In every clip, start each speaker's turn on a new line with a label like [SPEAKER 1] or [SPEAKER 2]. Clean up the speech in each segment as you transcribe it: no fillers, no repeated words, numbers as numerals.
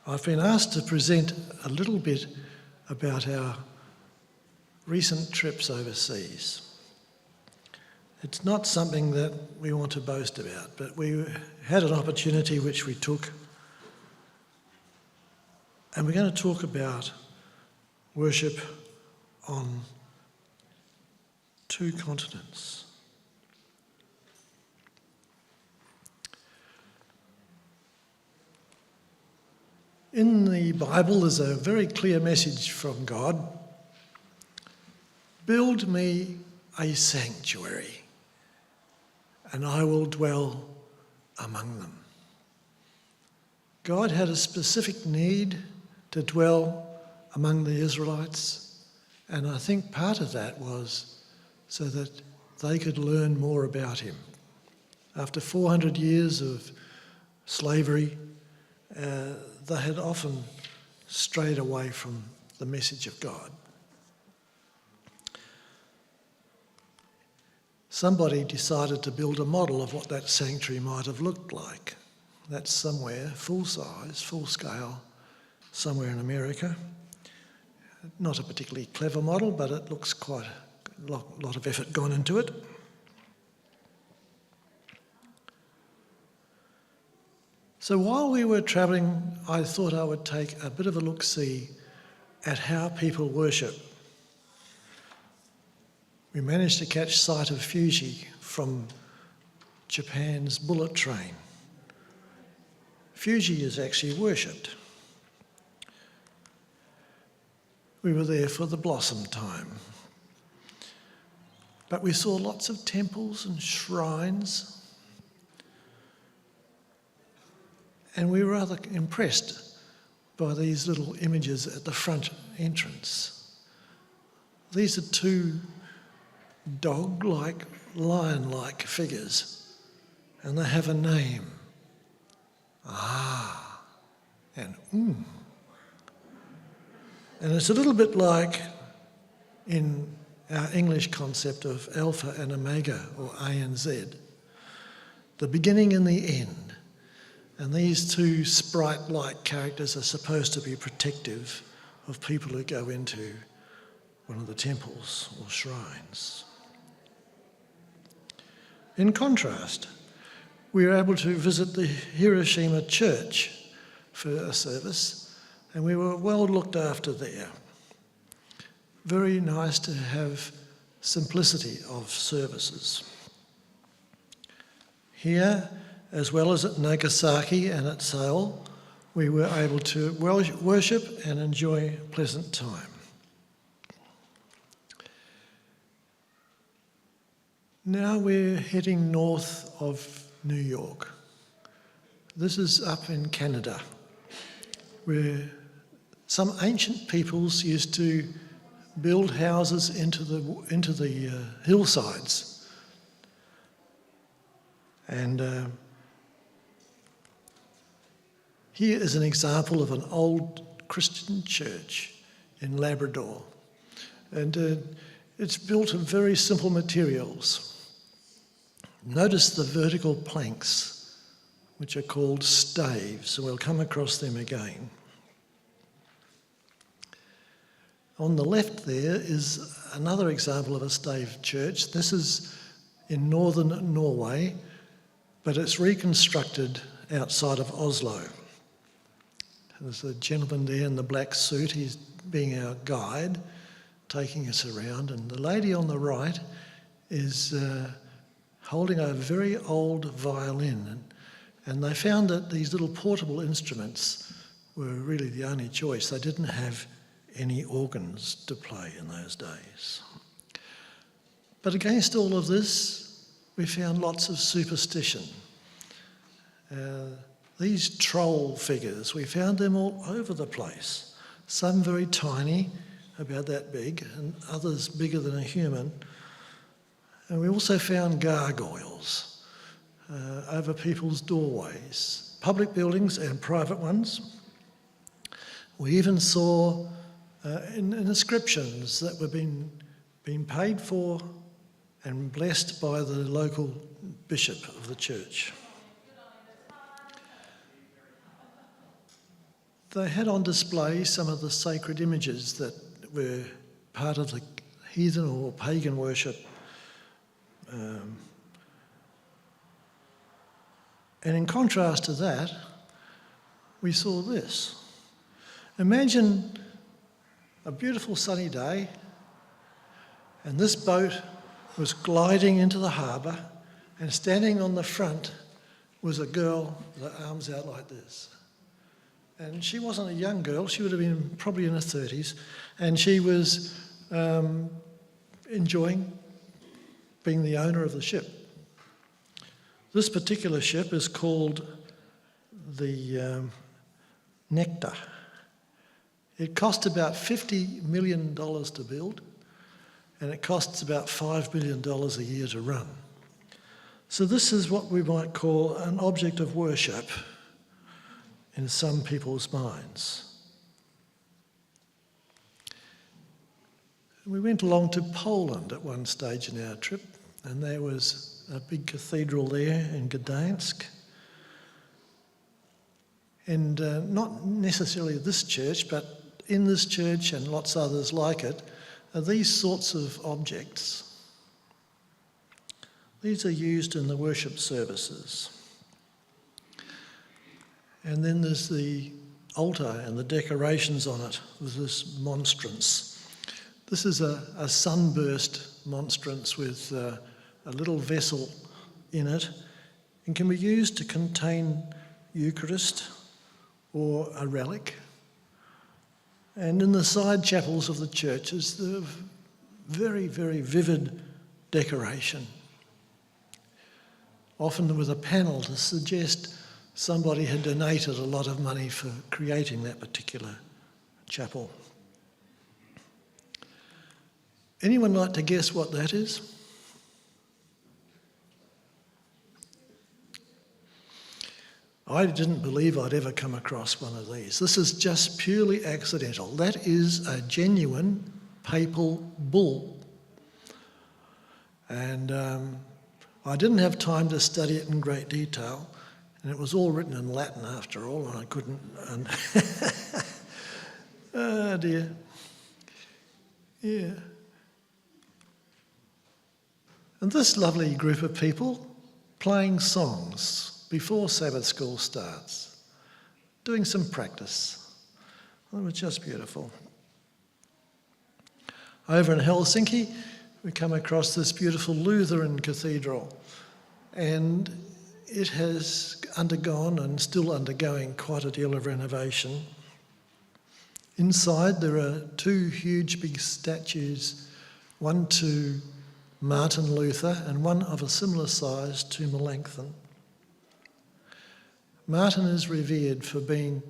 [SPEAKER 1] I've been asked to present a little bit about our recent trips overseas. It's not something that we want to boast about, but we had an opportunity which we took, and we're going to talk about worship on 2 continents. In the Bible, there's a very clear message from God. Build me a sanctuary, and I will dwell among them. God had a specific need to dwell among the Israelites, and I think part of that was so that they could learn more about him. After 400 years of slavery, they had often strayed away from the message of God. Somebody decided to build a model of what that sanctuary might have looked like. That's somewhere, full size, full scale, somewhere in America. Not a particularly clever model, but it looks quite a lot of effort gone into it. So while we were travelling, I thought I would take a bit of a look-see at how people worship. We managed to catch sight of Fuji from Japan's bullet train. Fuji is actually worshipped. We were there for the blossom time. But we saw lots of temples and shrines. And we were rather impressed by these little images at the front entrance. These are 2 dog-like, lion-like figures, and they have a name. Ah, and And it's a little bit like in our English concept of Alpha and Omega, or A and Z, the beginning and the end. And these 2 sprite-like characters are supposed to be protective of people who go into one of the temples or shrines. In contrast, we were able to visit the Hiroshima church for a service, and we were well looked after there. Very nice to have simplicity of services. Here, as well as at Nagasaki and at Seoul, we were able to worship and enjoy a pleasant time. Now we're heading north of New York. This is up in Canada, where some ancient peoples used to build houses into the hillsides. And here is an example of an old Christian church in Labrador. And it's built of very simple materials. Notice the vertical planks, which are called staves, and we'll come across them again. On the left there is another example of a stave church. This is in northern Norway, but it's reconstructed outside of Oslo. There's a gentleman there in the black suit. He's being our guide, taking us around. And the lady on the right is holding a very old violin. And they found that these little portable instruments were really the only choice. They didn't have any organs to play in those days. But against all of this, we found lots of superstition. These troll figures, we found them all over the place. Some very tiny, about that big, and others bigger than a human. And we also found gargoyles over people's doorways, public buildings and private ones. We even saw inscriptions that were being paid for and blessed by the local bishop of the church. they had on display some of the sacred images that were part of the heathen or pagan worship. And in contrast to that, we saw this. Imagine a beautiful sunny day, and this boat was gliding into the harbour, and standing on the front was a girl with her arms out like this. And she wasn't a young girl, she would have been probably in her 30s, and she was enjoying being the owner of the ship. This particular ship is called the Nectar. It cost about $50 million to build, and it costs about $5 million a year to run. So this is what we might call an object of worship in some people's minds. We went along to Poland at one stage in our trip, and there was a big cathedral there in Gdańsk. And not necessarily this church, but in this church and lots of others like it, are these sorts of objects. These are used in the worship services. And then there's the altar and the decorations on it with this monstrance. This is a sunburst monstrance with a little vessel in it, and can be used to contain Eucharist or a relic. And in the side chapels of the churches, there are very, very vivid decoration, often with a panel to suggest somebody had donated a lot of money for creating that particular chapel. Anyone like to guess what that is? I didn't believe I'd ever come across one of these. This is just purely accidental. That is a genuine papal bull. And I didn't have time to study it in great detail, and it was all written in Latin after all, and I couldn't... Oh dear. Yeah. And this lovely group of people playing songs before Sabbath school starts, doing some practice. It was just beautiful. Over in Helsinki, we come across this beautiful Lutheran cathedral, and it has undergone and still undergoing quite a deal of renovation. Inside there are two huge big statues, one to Martin Luther and one of a similar size to Melanchthon. Martin is revered for being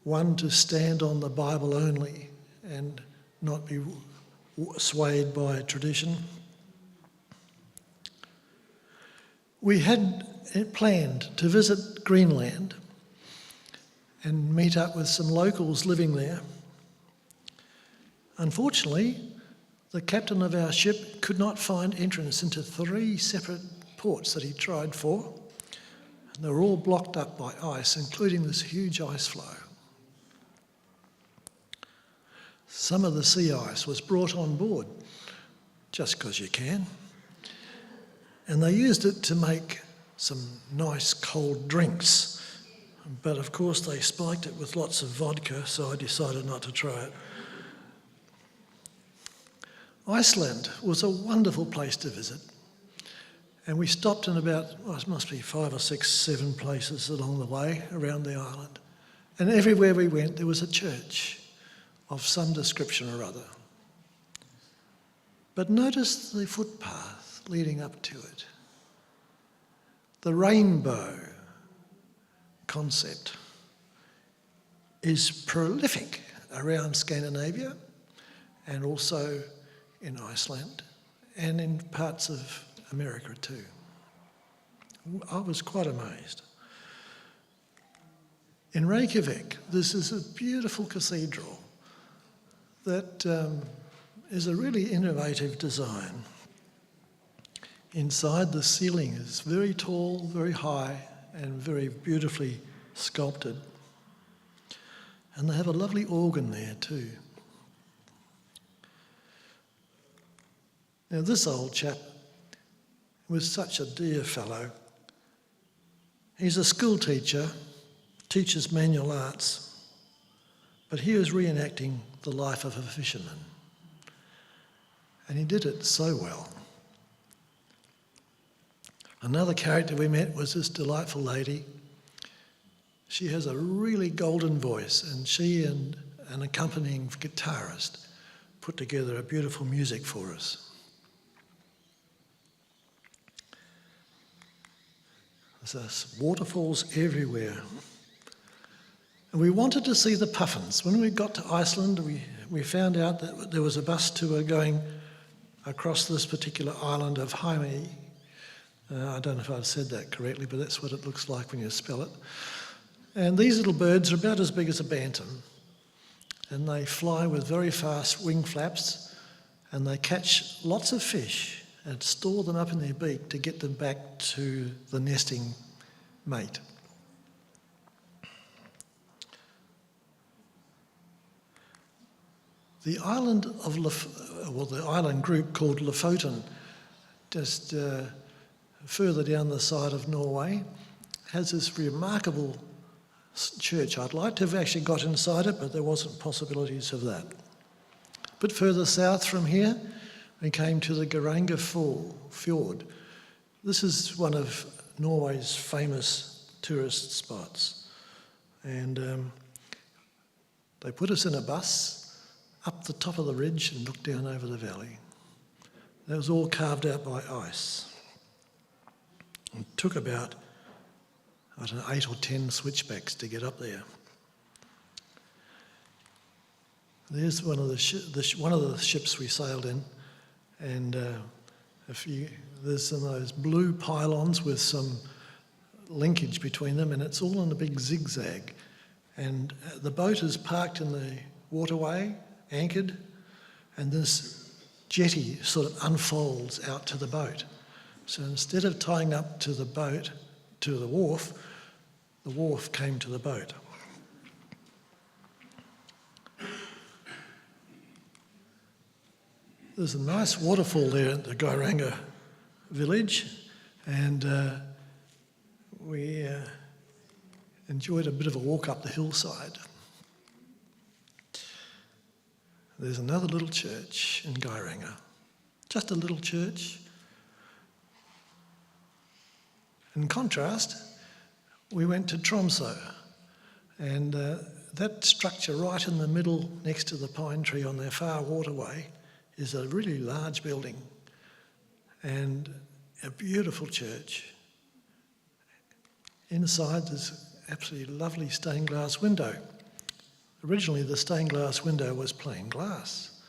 [SPEAKER 1] one to stand on the Bible only and not be swayed by tradition. We had planned to visit Greenland and meet up with some locals living there. Unfortunately, the captain of our ship could not find entrance into 3 separate ports that he tried for. They were all blocked up by ice, including this huge ice floe. Some of the sea ice was brought on board, just because you can. And they used it to make some nice cold drinks. But of course they spiked it with lots of vodka, so I decided not to try it. Iceland was a wonderful place to visit. And we stopped in about, it must be 5 or 6, 7 places along the way around the island. And everywhere we went, there was a church of some description or other. But notice the footpath leading up to it. The rainbow concept is prolific around Scandinavia and also in Iceland and in parts of America too. I was quite amazed. In Reykjavik, this is a beautiful cathedral that is a really innovative design. Inside, the ceiling is very tall, very high, and very beautifully sculpted. And they have a lovely organ there too. Now this old chap was such a dear fellow. He's a school teacher, teaches manual arts, but he was reenacting the life of a fisherman. And he did it so well. Another character we met was this delightful lady. She has a really golden voice, and she and an accompanying guitarist put together a beautiful music for us. There's waterfalls everywhere. And we wanted to see the puffins. When we got to Iceland, we found out that there was a bus tour going across this particular island of Heimaey. I don't know if I've said that correctly, but that's what it looks like when you spell it. And these little birds are about as big as a bantam, and they fly with very fast wing flaps, and they catch lots of fish and store them up in their beak to get them back to the nesting mate. The island of the island group called Lofoten, just further down the side of Norway, has this remarkable church. I'd like to have actually got inside it, but there wasn't possibilities of that. But further south from here, we came to the Geiranger Fjord. This is one of Norway's famous tourist spots. And they put us in a bus up the top of the ridge and looked down over the valley. That was all carved out by ice. It took about, 8 or 10 switchbacks to get up there. There's one of the ships we sailed in, and there's some of those blue pylons with some linkage between them, and it's all in a big zigzag. And the boat is parked in the waterway, anchored, and this jetty sort of unfolds out to the boat. So instead of tying up to the boat, to the wharf came to the boat. There's a nice waterfall there at the Geiranger village, and we enjoyed a bit of a walk up the hillside. There's another little church in Geiranger, just a little church. In contrast, we went to Tromsø, and that structure right in the middle next to the pine tree on their far waterway is a really large building and a beautiful church. Inside there's absolutely lovely stained glass window. Originally the stained glass window was plain glass,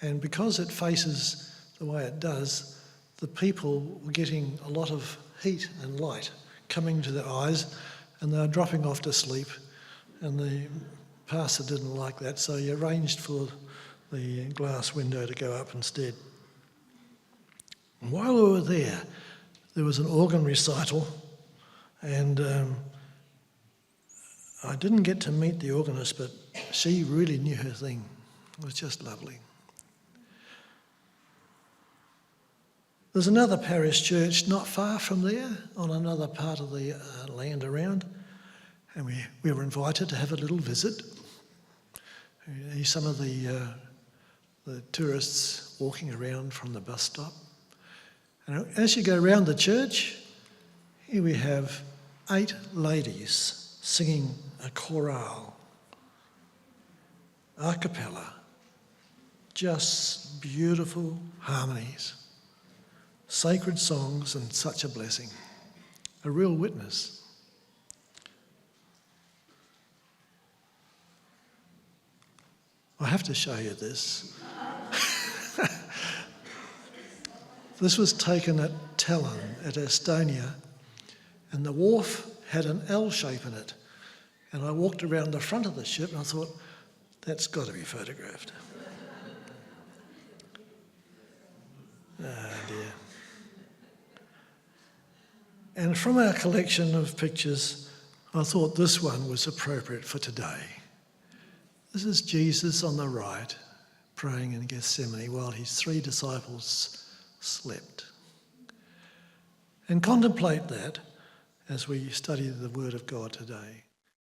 [SPEAKER 1] and because it faces the way it does, the people were getting a lot of heat and light coming to their eyes, and they were dropping off to sleep, and the pastor didn't like that, so he arranged for the glass window to go up instead. And while we were there was an organ recital, and I didn't get to meet the organist, but she really knew her thing. It was just lovely. There's another parish church not far from there, on another part of the land around, and we were invited to have a little visit. Some of the tourists walking around from the bus stop. And as you go around the church, here we have 8 ladies singing a chorale, a cappella, just beautiful harmonies, sacred songs, and such a blessing, a real witness. I have to show you this. This was taken at Tallinn, at Estonia, and the wharf had an L shape in it. And I walked around the front of the ship and I thought, that's got to be photographed. Ah, dear. And from our collection of pictures, I thought this one was appropriate for today. This is Jesus on the right, praying in Gethsemane while his 3 disciples slept. And contemplate that as we study the Word of God today.